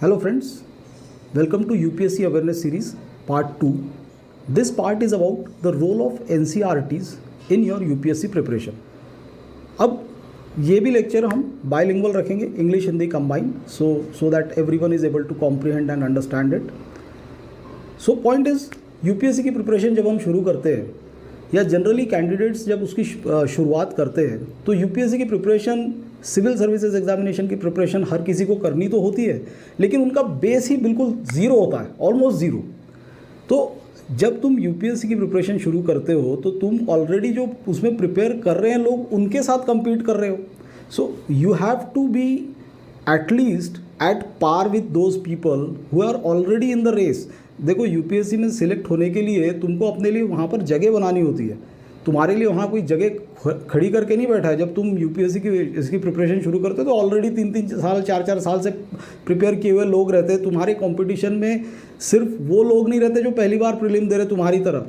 Hello friends, welcome to UPSC Awareness Series Part 2. This part is about the role of NCERTs in your UPSC preparation. अब ये भी lecture हम bilingual रखेंगे, English Hindi combine, so that everyone is able to comprehend and understand it. So point is UPSC की preparation जब हम शुरू करते हैं या जनरली कैंडिडेट्स जब उसकी शुरुआत करते हैं तो यूपीएससी की प्रिपरेशन, सिविल सर्विसेज एग्जामिनेशन की प्रिपरेशन हर किसी को करनी तो होती है, लेकिन उनका बेस ही बिल्कुल ज़ीरो होता है, ऑलमोस्ट ज़ीरो. तो जब तुम यूपीएससी की प्रिपरेशन शुरू करते हो तो तुम ऑलरेडी जो उसमें प्रिपेयर कर रहे हैं लोग उनके साथ compete कर रहे हो. So you have to be at least at par with those people who are already in the race. देखो यूपीएससी में सिलेक्ट होने के लिए तुमको अपने लिए वहाँ पर जगह बनानी होती है. तुम्हारे लिए वहाँ कोई जगह खड़ी करके नहीं बैठा है. जब तुम यूपीएससी की इसकी प्रिपरेशन शुरू करते हो तो ऑलरेडी 3-3 साल 4-4 साल से प्रिपेयर किए हुए लोग रहते हैं. तुम्हारे कंपटीशन में सिर्फ वो लोग नहीं रहते जो पहली बार प्रीलिम दे रहे तुम्हारी तरह,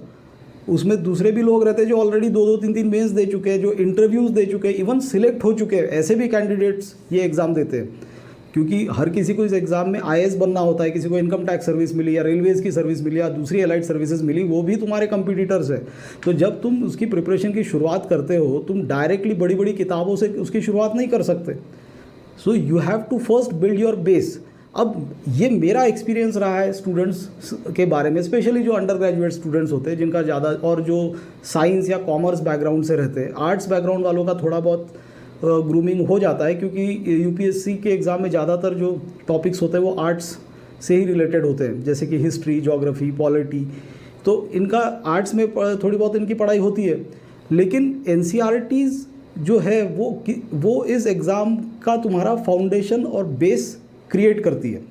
उसमें दूसरे भी लोग रहते हैं जो ऑलरेडी 2-2 3-3 मेंस दे चुके हैं, जो इंटरव्यूज़ दे चुके हैं, इवन सिलेक्ट हो चुके हैं. ऐसे भी कैंडिडेट्स ये एग्ज़ाम देते हैं, क्योंकि हर किसी को इस एग्ज़ाम में आईएएस बनना होता है. किसी को इनकम टैक्स सर्विस मिली या रेलवेज़ की सर्विस मिली या दूसरी एलाइड सर्विसेज मिली, वो भी तुम्हारे कंपटीटर्स है. तो जब तुम उसकी प्रिपरेशन की शुरुआत करते हो तुम डायरेक्टली बड़ी बड़ी किताबों से उसकी शुरुआत नहीं कर सकते. So you have to first build your base. अब ये मेरा एक्सपीरियंस रहा है स्टूडेंट्स के बारे में, स्पेशली जो अंडर ग्रेजुएट स्टूडेंट्स होते हैं जिनका ज़्यादा, और जो साइंस या कॉमर्स बैकग्राउंड से रहते हैं. आर्ट्स बैकग्राउंड वालों का थोड़ा बहुत ग्रूमिंग हो जाता है, क्योंकि यूपीएससी के एग्ज़ाम में ज़्यादातर जो टॉपिक्स होते हैं वो आर्ट्स से ही रिलेटेड होते हैं, जैसे कि हिस्ट्री, ज्योग्राफी, पॉलिटी. तो इनका आर्ट्स में थोड़ी बहुत इनकी पढ़ाई होती है. लेकिन एनसीईआरटीज़ जो है वो इस एग्ज़ाम का तुम्हारा फाउंडेशन और बेस क्रिएट करती है.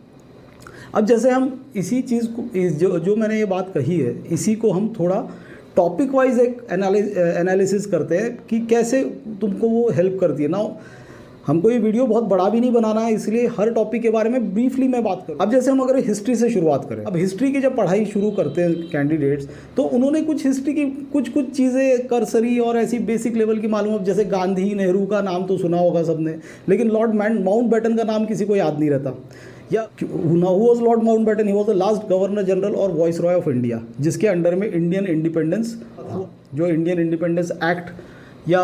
अब जैसे हम इसी चीज़ को जो मैंने ये बात कही है, इसी को हम थोड़ा टॉपिक वाइज एक एनालिसिस करते हैं कि कैसे तुमको वो हेल्प करती है. नाउ हमको ये वीडियो बहुत बड़ा भी नहीं बनाना है, इसलिए हर टॉपिक के बारे में ब्रीफली मैं बात करूँ. अब जैसे हम अगर हिस्ट्री से शुरुआत करें, अब हिस्ट्री की जब पढ़ाई शुरू करते हैं कैंडिडेट्स तो उन्होंने कुछ हिस्ट्री की कुछ चीज़ें करसरी और ऐसी बेसिक लेवल की मालूम. अब जैसे गांधी, नेहरू का नाम तो सुना होगा सबने, लेकिन लॉर्ड माउंटबेटन का नाम किसी को याद नहीं रहता. या who was Lord Mountbatten? He was the last governor general और वॉइस रॉय ऑफ इंडिया, जिसके अंडर में इंडियन इंडिपेंडेंस था. जो इंडियन इंडिपेंडेंस एक्ट या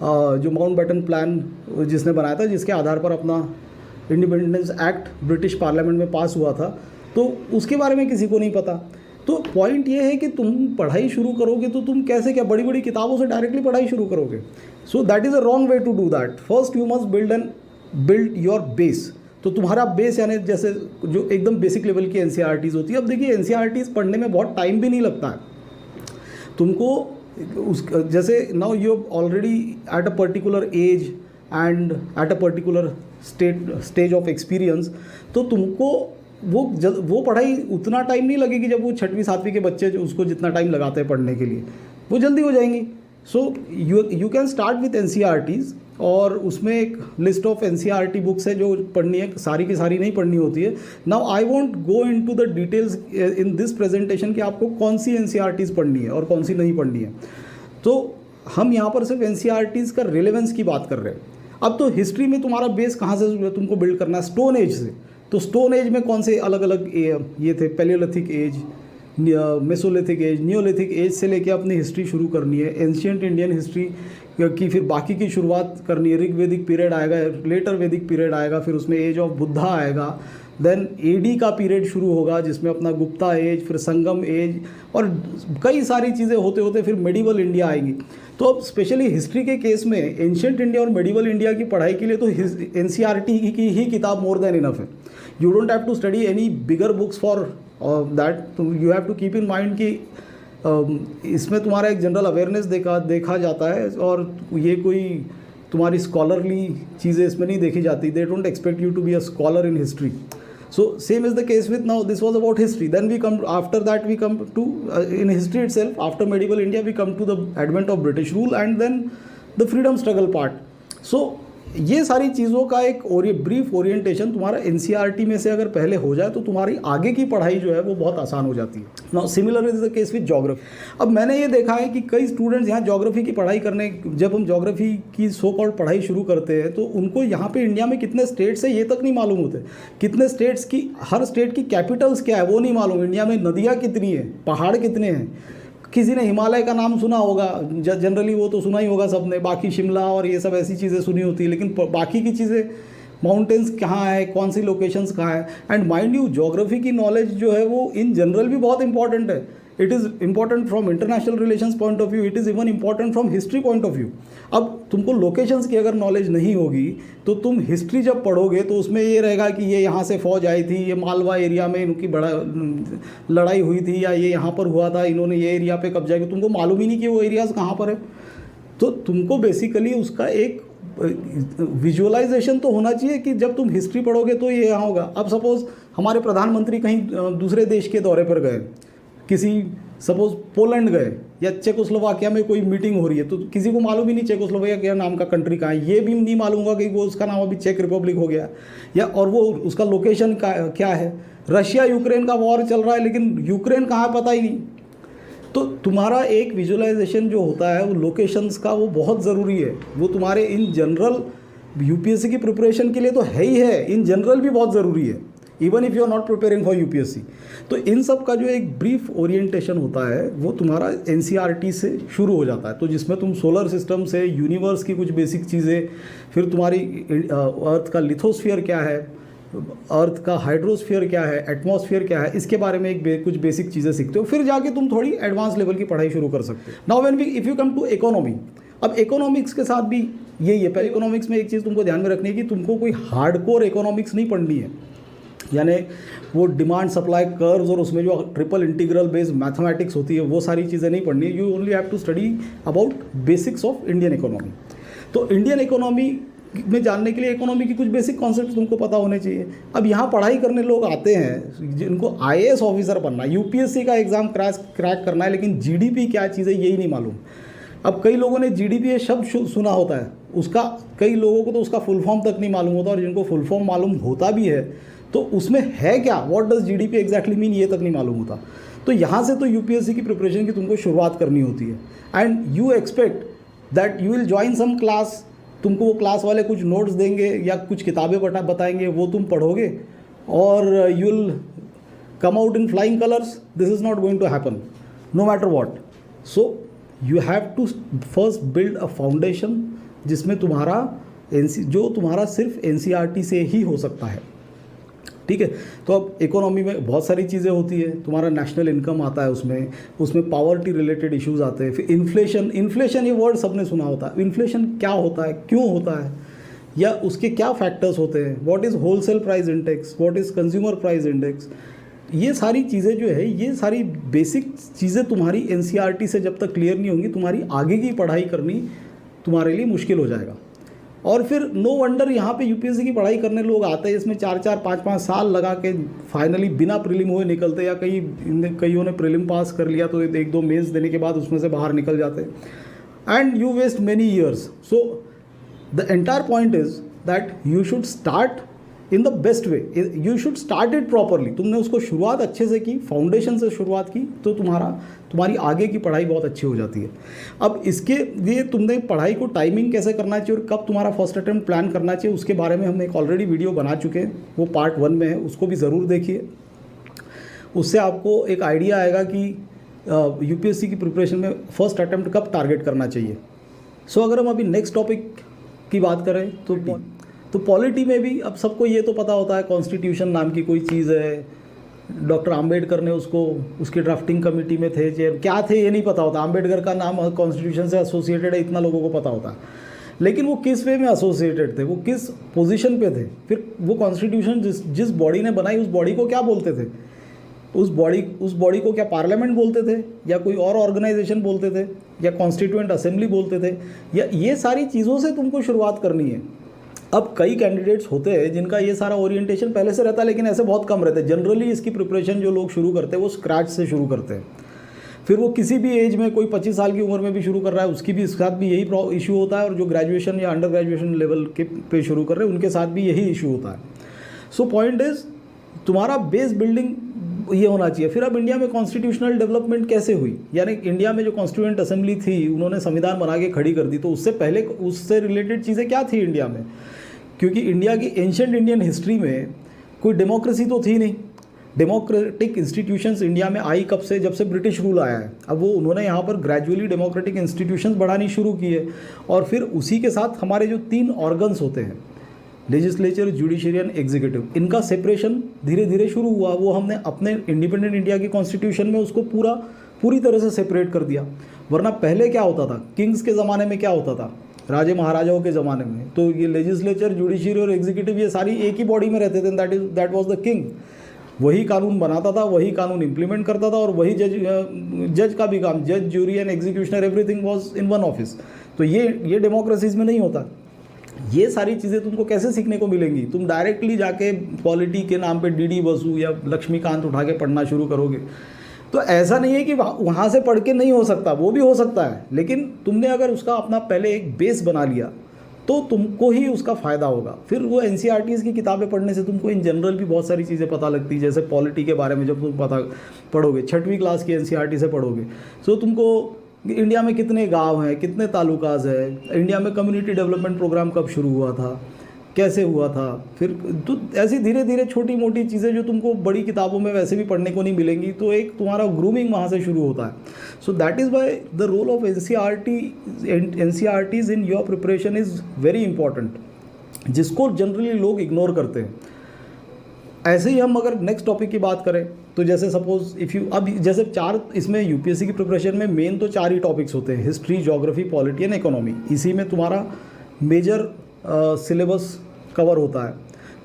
जो माउंटबेटन प्लान जिसने बनाया था, जिसके आधार पर अपना इंडिपेंडेंस एक्ट ब्रिटिश पार्लियामेंट में पास हुआ था, तो उसके बारे में किसी को नहीं पता. तो पॉइंट ये है कि तुम पढ़ाई शुरू करोगे तो तुम कैसे, क्या बड़ी बड़ी किताबों से डायरेक्टली पढ़ाई शुरू करोगे? So that is a wrong way to do that. First you must build your base. तो तुम्हारा बेस यानी जैसे जो एकदम बेसिक लेवल की एनसीईआरटीज़ होती है. अब देखिए एनसीईआरटीज़ पढ़ने में बहुत टाइम भी नहीं लगता है तुमको. उस जैसे now you already at a particular age and at a particular stage of experience, तो तुमको वो पढ़ाई उतना टाइम नहीं लगेगी जब वो 6वीं 7वीं के बच्चे जो उसको जितना टाइम लगाते हैं पढ़ने के लिए, वो जल्दी हो जाएंगी. So you can start with NCERTs, और उसमें एक लिस्ट ऑफ एनसीईआरटी बुक्स है जो पढ़नी है, सारी की सारी नहीं पढ़नी होती है. Now I want go into the details in this presentation कि आपको कौन सी एनसीईआरटीज़ पढ़नी है और कौन सी नहीं पढ़नी है. तो हम यहाँ पर सिर्फ एनसीईआरटीज़ का रिलेवेंस की बात कर रहे हैं. अब तो हिस्ट्री में तुम्हारा बेस कहाँ से तुमको बिल्ड करना है? स्टोन एज से. तो स्टोन एज में कौन से अलग अलग ये थे? Paleolithic age, mesolithic age, neolithic age से लेके अपनी हिस्ट्री शुरू करनी है. एंशियंट इंडियन हिस्ट्री की फिर बाकी की शुरुआत करनी है. ऋग वैदिक पीरियड आएगा, लेटर वैदिक पीरियड आएगा, फिर उसमें एज ऑफ बुद्धा आएगा, देन एडी का पीरियड शुरू होगा जिसमें अपना गुप्ता एज, फिर संगम एज, और कई सारी चीज़ें होते होते फिर मेडिवल इंडिया आएगी. तो अब स्पेशली हिस्ट्री के केस में एंशियंट इंडिया और मेडिवल इंडिया की पढ़ाई के लिए तो एनसीईआरटी की ही किताब मोर देन इनफ है. You don't have to study any bigger books for that. तो you have to keep in mind कि इसमें तुम्हारा एक जनरल अवेयरनेस देखा जाता है, और ये कोई तुम्हारी स्कॉलरली चीज़ें इसमें नहीं देखी जाती. They don't expect you to be a scholar in history. So same is the case with, now this was about history, then we come, after that we come to in history itself, after medieval India we come to the advent of British rule and then the freedom struggle part. So ये सारी चीज़ों का एक और ये brief orientation तुम्हारा NCERT में से अगर पहले हो जाए तो तुम्हारी आगे की पढ़ाई जो है वो बहुत आसान हो जाती है। Now similar is the case with geography. अब मैंने ये देखा है कि कई स्टूडेंट्स यहाँ ज्योग्राफी की पढ़ाई करने, जब हम ज्योग्राफी की सो कॉल्ड पढ़ाई शुरू करते हैं तो उनको यहाँ पे इंडिया में कितने स्टेट्स है ये तक नहीं मालूम होते, कितने स्टेट्स की, हर स्टेट की कैपिटल्स क्या है वो नहीं मालूम, इंडिया में नदियाँ कितनी है, पहाड़ कितने हैं। किसी ने हिमालय का नाम सुना होगा, जनरली वो तो सुना ही होगा सबने, बाकी शिमला और ये सब ऐसी चीज़ें सुनी होती है, लेकिन बाकी की चीज़ें, माउंटेन्स कहाँ है, कौन सी लोकेशंस कहाँ है। एंड माइंड यू, ज्योग्राफी की नॉलेज जो है वो इन जनरल भी बहुत इंपॉर्टेंट है। It is important from international relations point of view, it is even important from history point of view. अब तुमको लोकेशंस की अगर नॉलेज नहीं होगी तो तुम हिस्ट्री जब पढ़ोगे तो उसमें ये रहेगा कि ये यहाँ से फौज आई थी, ये मालवा एरिया में इनकी बड़ा लड़ाई हुई थी, या ये यहाँ पर हुआ था, इन्होंने ये एरिया पे कब्जा किया, तुमको मालूम ही नहीं कि वो एरियाज़ कहाँ पर है। तो तुमको बेसिकली उसका एक विजुअलाइजेशन तो होना चाहिए कि जब तुम हिस्ट्री पढ़ोगे तो ये यहाँ होगा। अब सपोज़ हमारे प्रधानमंत्री कहीं दूसरे देश के दौरे पर गए, किसी सपोज पोलैंड गए या चेकोस्लोवाकिया में कोई मीटिंग हो रही है, तो किसी को मालूम ही नहीं चेकोस्लोवाकिया नाम का कंट्री कहाँ है, ये भी नहीं मालूम होगा कि वो उसका नाम अभी चेक रिपब्लिक हो गया, या और वो उसका लोकेशन क्या है। रशिया यूक्रेन का वॉर चल रहा है लेकिन यूक्रेन कहाँ है पता ही नहीं। तो तुम्हारा एक विजुअलाइजेशन जो होता है वो लोकेशंस का, वो बहुत ज़रूरी है। वो तुम्हारे इन जनरल यूपीएससी की प्रिपरेशन के लिए तो है ही है, इन जनरल भी बहुत ज़रूरी है, even if you are not preparing for UPSC. तो इन सब का जो एक ब्रीफ ओरिएंटेशन होता है वो तुम्हारा एनसीईआरटी से शुरू हो जाता है, तो जिसमें तुम सोलर सिस्टम से, यूनिवर्स की कुछ बेसिक चीज़ें, फिर तुम्हारी अर्थ का लिथोस्फीयर क्या है, अर्थ का हाइड्रोस्फीयर क्या है, एटमॉस्फेयर क्या है, इसके बारे में कुछ बेसिक चीज़ें सीखते हो, फिर जाके तुम थोड़ी एडवांस लेवल की पढ़ाई शुरू कर सकते हो। Now when if you come to economy, अब इकोनॉमिक्स के साथ भी यही है। पहले इकोनॉमिक्स में एक चीज़ तुमको ध्यान में रखनी है कि तुमको कोई हार्डकोर इकोनॉमिक्स नहीं पढ़नी है, यानी वो डिमांड सप्लाई कर्व्स और उसमें जो ट्रिपल इंटीग्रल बेस्ड मैथमेटिक्स होती है वो सारी चीज़ें नहीं पढ़नी है। You only have to study about basics of Indian economy. तो इंडियन इकोनॉमी में जानने के लिए इकोनॉमी की कुछ बेसिक कॉन्सेप्ट तुमको पता होने चाहिए। अब यहाँ पढ़ाई करने लोग आते हैं जिनको आईएएस ऑफिसर बनना है, यूपीएससी का एग्ज़ाम क्रैक करना है, लेकिन जीडीपी क्या चीज़ है यही नहीं मालूम। अब कई लोगों ने जीडीपी शब्द सुना होता है, उसका कई लोगों को तो उसका फुल फॉर्म तक नहीं मालूम होता, और जिनको फुल फॉर्म मालूम होता भी है तो उसमें है क्या, what does GDP exactly mean, ये तक नहीं मालूम होता। तो यहाँ से तो यूपीएससी की प्रिपरेशन की तुमको शुरुआत करनी होती है। And you expect that you will join some class, तुमको वो क्लास वाले कुछ नोट्स देंगे या कुछ किताबें बताएंगे, वो तुम पढ़ोगे और you will come out in flying colours. This is not going to happen no matter what. So you have to first build a foundation जिसमें तुम्हारा जो तुम्हारा सिर्फ एनसीईआरटी से ही हो सकता है, ठीक है। तो अब इकोनॉमी में बहुत सारी चीज़ें होती है, तुम्हारा नेशनल इनकम आता है, उसमें पावर्टी रिलेटेड इश्यूज आते हैं, फिर इन्फ्लेशन ये वर्ड सबने सुना होता है। इन्फ्लेशन क्या होता है, क्यों होता है, या उसके क्या फैक्टर्स होते हैं, what is wholesale price index, what is consumer price index, ये सारी चीज़ें जो है, ये सारी बेसिक चीज़ें तुम्हारी एनसीईआरटी से जब तक क्लियर नहीं होंगी, तुम्हारी आगे की पढ़ाई करनी तुम्हारे लिए मुश्किल हो जाएगा। और फिर नो वंडर यहाँ पे यूपीएससी की पढ़ाई करने लोग आते हैं, इसमें 4-4, 5-5 साल लगा के फाइनली बिना प्रीलिम हुए निकलते, या कईयों ने प्रीलिम पास कर लिया तो 1-2 मेंस देने के बाद उसमें से बाहर निकल जाते, and you waste many years. So the entire point is that you should start in the best way, you should start it properly. तुमने उसको शुरुआत अच्छे से की, फाउंडेशन से शुरुआत की, तो तुम्हारी आगे की पढ़ाई बहुत अच्छी हो जाती है। अब इसके लिए तुमने पढ़ाई को टाइमिंग कैसे करना चाहिए और कब तुम्हारा फर्स्ट अटेम्प्ट प्लान करना चाहिए, उसके बारे में हम एक ऑलरेडी वीडियो बना चुके हैं, वो पार्ट 1 में है, उसको भी ज़रूर देखिए। उससे आपको एक आइडिया आएगा कि यूपीएससी की प्रिपरेशन में फर्स्ट अटेम्प्ट कब टारगेट करना चाहिए। सो अगर हम अभी नेक्स्ट टॉपिक की बात करें तो पॉलिटी में भी अब सबको ये तो पता होता है, कॉन्स्टिट्यूशन नाम की कोई चीज़ है, डॉक्टर आम्बेडकर ने उसकी ड्राफ्टिंग कमेटी में थे, क्या थे ये नहीं पता होता। आम्बेडकर का नाम कॉन्स्टिट्यूशन से एसोसिएटेड है, इतना लोगों को पता होता है, लेकिन वो किस वे में एसोसिएटेड थे, वो किस पोजीशन पे थे, फिर वो कॉन्स्टिट्यूशन जिस बॉडी ने बनाई उस बॉडी को क्या बोलते थे, उस बॉडी को क्या पार्लियामेंट बोलते थे, या कोई और ऑर्गेनाइजेशन बोलते थे, या कॉन्स्टिट्यूएंट असेंबली बोलते थे, या ये सारी चीज़ों से तुमको शुरुआत करनी है। अब कई कैंडिडेट्स होते हैं जिनका ये सारा ओरिएंटेशन पहले से रहता है, लेकिन ऐसे बहुत कम रहते हैं। जनरली इसकी प्रिपरेशन जो लोग शुरू करते हैं वो स्क्रैच से शुरू करते हैं। फिर वो किसी भी एज में कोई 25 साल की उम्र में भी शुरू कर रहा है, उसकी भी साथ भी यही इशू होता है, और जो ग्रेजुएशन या अंडर ग्रेजुएशन लेवल के पे शुरू कर रहे हैं उनके साथ भी यही इशू होता है। सो पॉइंट इज तुम्हारा बेस बिल्डिंग ये होना चाहिए। फिर अब इंडिया में कॉन्स्टिट्यूशनल डेवलपमेंट कैसे हुई, यानी इंडिया में जो कॉन्स्टिट्यूएंट असेंबली थी उन्होंने संविधान बना के खड़ी कर दी, तो उससे पहले उससे रिलेटेड चीज़ें क्या थी इंडिया में, क्योंकि इंडिया की एंशिएंट इंडियन हिस्ट्री में कोई डेमोक्रेसी तो थी नहीं। डेमोक्रेटिक इंस्टीट्यूशंस इंडिया में आई कब से, जब से ब्रिटिश रूल आया है। अब वो उन्होंने यहाँ पर ग्रेजुअली डेमोक्रेटिक इंस्टीट्यूशंस बढ़ानी शुरू की है, और फिर उसी के साथ हमारे जो 3 ऑर्गन्स होते हैं, लेजिस्लेचर, जुडिशरी एंड एग्जीक्यूटिव, इनका सेपरेशन धीरे धीरे शुरू हुआ। वो हमने अपने इंडिपेंडेंट इंडिया की कॉन्स्टिट्यूशन में उसको पूरी तरह से सेपरेट कर दिया। वरना पहले क्या होता था, किंग्स के ज़माने में क्या होता था, राजे महाराजाओं के ज़माने में, तो ये लेजिस्लेचर, जुडिशरी और एग्जीक्यूटिव ये सारी एक ही बॉडी में रहते थे। That was the king. वही कानून बनाता था, वही कानून इम्प्लीमेंट करता था, और वही जज का भी काम, जज, jury and executioner, everything was in one office. तो ये डेमोक्रेसीज में नहीं होता। ये सारी चीज़ें तुमको कैसे सीखने को मिलेंगी? तुम डायरेक्टली जाके पॉलिटी के नाम पे डीडी बसु या लक्ष्मीकांत उठा के पढ़ना शुरू करोगे। तो ऐसा नहीं है कि वहाँ से पढ़ के नहीं हो सकता, वो भी हो सकता है, लेकिन तुमने अगर उसका अपना पहले एक बेस बना लिया तो तुमको ही उसका फ़ायदा होगा। फिर वो एनसीईआरटीज़ की किताबें पढ़ने से तुमको इन जनरल भी बहुत सारी चीज़ें पता लगती है। जैसे पॉलिटी के बारे में जब तुम पढ़ोगे, 6वीं क्लास की एनसीईआरटी से पढ़ोगे, तो तुमको इंडिया में कितने गांव हैं, कितने तालुकाज है, इंडिया में कम्युनिटी डेवलपमेंट प्रोग्राम कब शुरू हुआ था, कैसे हुआ था, फिर तो ऐसी धीरे धीरे छोटी मोटी चीज़ें जो तुमको बड़ी किताबों में वैसे भी पढ़ने को नहीं मिलेंगी, तो एक तुम्हारा ग्रूमिंग वहाँ से शुरू होता है। So that is why the role of NCERTs in your preparation is very important, जिसको जनरली लोग इग्नोर करते हैं। ऐसे ही हम अगर नेक्स्ट टॉपिक की बात करें, तो जैसे सपोज अब जैसे 4 इसमें यूपीएससी की प्रिपरेशन में मेन तो 4 ही टॉपिक्स होते हैं, history, geography, polity and economy. इसी में तुम्हारा मेजर सिलेबस कवर होता है,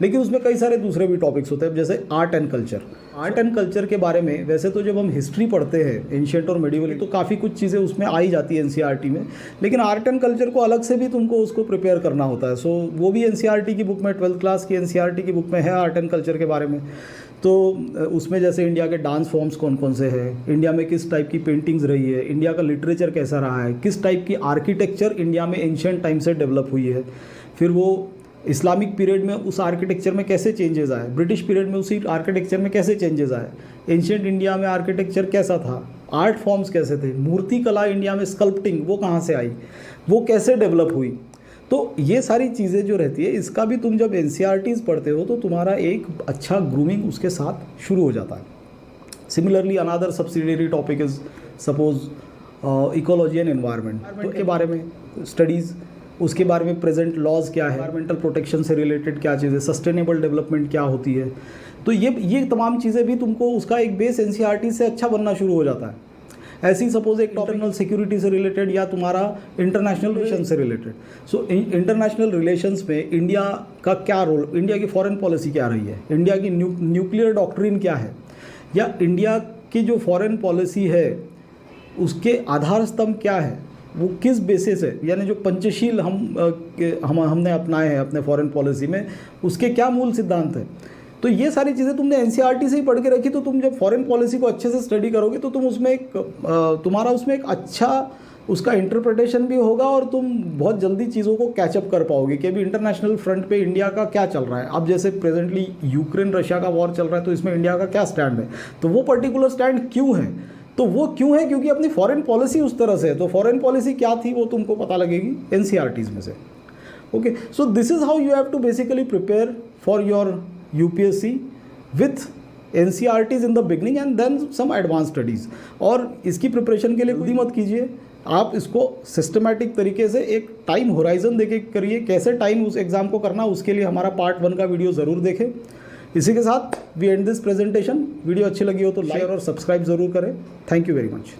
लेकिन उसमें कई सारे दूसरे भी टॉपिक्स होते हैं, जैसे art and culture. Art and culture के बारे में वैसे तो जब हम हिस्ट्री पढ़ते हैं एंशिएंट और मेडिवल, तो काफ़ी कुछ चीज़ें उसमें आ ही जाती है एनसीईआरटी में, लेकिन आर्ट एंड कल्चर को अलग से भी तुमको उसको प्रिपेयर करना होता है। सो वो भी एनसीईआरटी की बुक में, 12th क्लास की एनसीईआरटी की बुक में है आर्ट एंड कल्चर के बारे में। तो उसमें जैसे इंडिया के डांस फॉर्म्स कौन कौन से हैं, इंडिया में किस टाइप की पेंटिंग्स रही है, इंडिया का लिटरेचर कैसा रहा है, किस टाइप की आर्किटेक्चर इंडिया में एंशिएंट टाइम से डेवलप हुई है, फिर वो इस्लामिक पीरियड में उस आर्किटेक्चर में कैसे चेंजेस आए, ब्रिटिश पीरियड में उसी आर्किटेक्चर में कैसे चेंजेस आए, एंशिएंट इंडिया में आर्किटेक्चर कैसा था, आर्ट फॉर्म्स कैसे थे, मूर्ति कला इंडिया में, स्कल्पटिंग वो कहाँ से आई, वो कैसे डेवलप हुई। तो ये सारी चीज़ें जो रहती है, इसका भी तुम जब एनसीईआरटीज़ पढ़ते हो तो तुम्हारा एक अच्छा ग्रूमिंग उसके साथ शुरू हो जाता है। Similarly another subsidiary topic is suppose ecology and environment के बारे में स्टडीज़, उसके बारे में प्रेजेंट लॉज क्या है, एनवायरमेंटल प्रोटेक्शन से रिलेटेड क्या चीज़ें, सस्टेनेबल डेवलपमेंट क्या होती है। तो ये तमाम चीज़ें भी तुमको उसका एक बेस एनसीईआरटी से अच्छा बनना शुरू हो जाता है। ऐसे ही सपोज एक इंटरनल सिक्योरिटी से रिलेटेड या तुम्हारा इंटरनेशनल रिलेशन से रिलेटेड। सो इंटरनेशनल रिलेशंस में इंडिया का क्या रोल, इंडिया की फॉरेन पॉलिसी क्या रही है, इंडिया की न्यूक्लियर डॉक्ट्रिन क्या है, या इंडिया की जो फॉरेन पॉलिसी है उसके आधार स्तंभ क्या है, वो किस बेसिस है, यानी जो पंचशील हमने अपनाए हैं अपने फॉरेन पॉलिसी में, उसके क्या मूल सिद्धांत हैं। तो ये सारी चीज़ें तुमने एनसीईआरटी से ही पढ़ के रखी, तो तुम जब फॉरेन पॉलिसी को अच्छे से स्टडी करोगे तो तुम उसमें तुम्हारा उसमें एक अच्छा उसका इंटरप्रिटेशन भी होगा, और तुम बहुत जल्दी चीज़ों को कैचअप कर पाओगे कि अभी इंटरनेशनल फ्रंट पे इंडिया का क्या चल रहा है। अब जैसे प्रेजेंटली यूक्रेन रशिया का वॉर चल रहा है, तो इसमें इंडिया का क्या स्टैंड है, तो वो पर्टिकुलर स्टैंड क्यों है, तो वो क्यों है, क्योंकि अपनी फॉरेन पॉलिसी उस तरह से है। तो फॉरेन पॉलिसी क्या थी वो तुमको पता लगेगी एनसीईआरटीज़ में से। Okay, so this is how you have to basically prepare for your UPSC with NCERTs in the beginning and then some advance studies. और इसकी प्रिपरेशन के लिए खुद ही मत कीजिए, आप इसको सिस्टमैटिक तरीके से एक टाइम होराइजन देके करिए, कैसे टाइम उस एग्ज़ाम को करना, उसके लिए हमारा पार्ट 1 का वीडियो ज़रूर देखें। इसी के साथ we end this presentation. Video अच्छी लगी हो तो लाइक और सब्सक्राइब ज़रूर करें। Thank you very much.